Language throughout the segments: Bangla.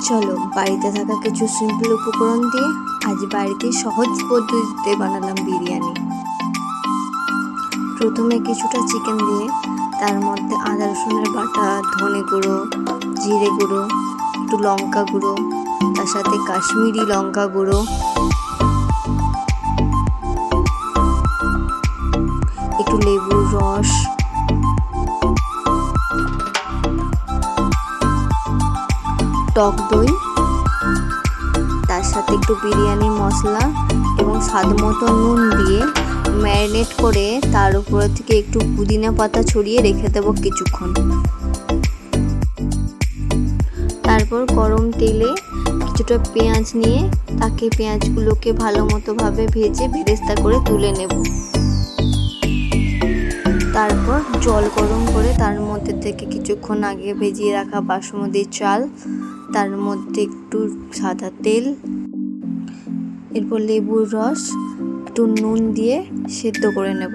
চলো বাড়িতে থাকা কিছু সিম্পল উপকরণ দিয়ে আজ বাড়িতে সহজ পদ্ধতিতে বানালাম বিরিয়ানি। প্রথমে কিছুটা চিকেন দিয়ে তার মধ্যে আদা রসুনের বাটা, ধনে গুঁড়ো, জিরে গুঁড়ো, একটু লঙ্কা গুঁড়ো, তার সাথে কাশ্মীরি লঙ্কা গুঁড়ো, একটু লেবুর রস, টক দই, তার সাথে একটু বিরিয়ানি মশলা এবং স্বাদ মতো নুন দিয়ে ম্যারিনেট করে তার উপর থেকে একটু পুদিনা পাতা ছড়িয়ে রেখে দেবো কিছুক্ষণ। তারপর গরম তেলে কিছুটা পেঁয়াজ নিয়ে তাকে পেঁয়াজগুলোকে ভালো মতোভাবে ভেজে বেরেস্তা করে তুলে নেব। তারপর জল গরম করে তার মধ্যে থেকে কিছুক্ষণ আগে ভেজিয়ে রাখা বাসমতি চাল, তার মধ্যে একটু সাদা তেল, এরপর লেবুর রস, একটু নুন দিয়ে সেদ্ধ করে নেব।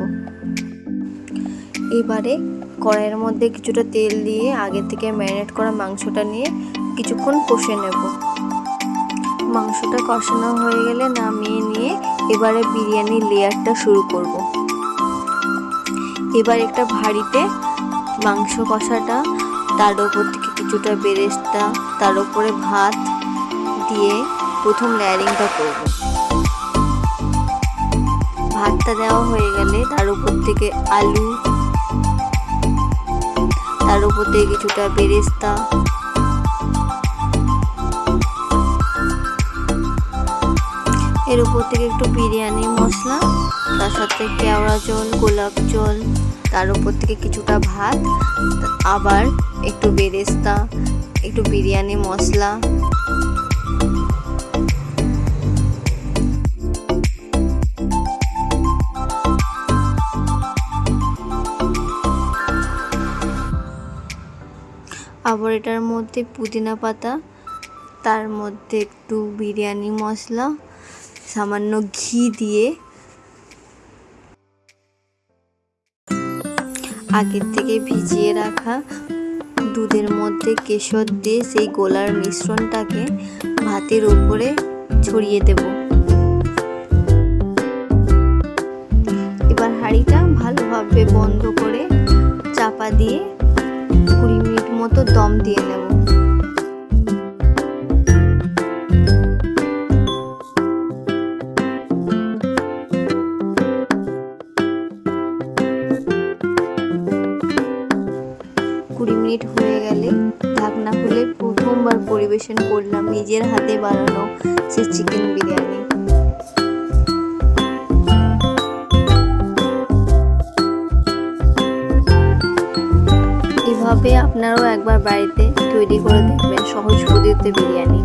এবারে কড়াইয়ের মধ্যে কিছুটা তেল দিয়ে আগে থেকে ম্যারিনেট করা মাংসটা নিয়ে কিছুক্ষণ কষে নেব। মাংসটা কষানো হয়ে গেলে নামিয়ে নিয়ে এবারে বিরিয়ানির লেয়ারটা শুরু করব। এবার একটা ভাঁড়িতে মাংস কষাটা, তার উপর থেকে কিছুটা বেরেস্তা, তার উপরে ভাত দিয়ে প্রথম লেয়ারিংটা করব। ভাতটা দেওয়া হয়ে গেলে তার উপর থেকে আলু, তার উপর থেকে কিছুটা বেরেস্তা, এর উপর থেকে একটু বিরিয়ানি মশলা, তার সাথে কেওড়া জল, গোলাপ জল, তার উপর থেকে কিছুটা ভাত, আবার একটু বেরেস্তা, একটু বিরিয়ানি মশলা, আবার এটার মধ্যে পুদিনা পাতা, তার মধ্যে একটু বিরিয়ানি মশলা, সামান্য ঘি দিয়ে আগের থেকে ভিজিয়ে রাখা দুধের মধ্যে কেশর দিয়ে সেই গোলার মিশ্রণটাকে ভাতের উপরে ছড়িয়ে দেব। এবার হাঁড়িটা ভালোভাবে বন্ধ করে চাপা দিয়ে 20 মিনিট মতো দম দিয়ে নেব। মিনিট হয়ে গেলে ঢাকনা খুলে প্রথমবার পরিবেশন করলাম নিজের হাতে বানানো সে চিকেন বিরিয়ানি। এভাবে আপনারাও একবার বাড়িতে তৈরি করে দেখবেন সহজ পদ্ধতিতে বিরিয়ানি,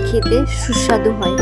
খেতে সুস্বাদু হয়।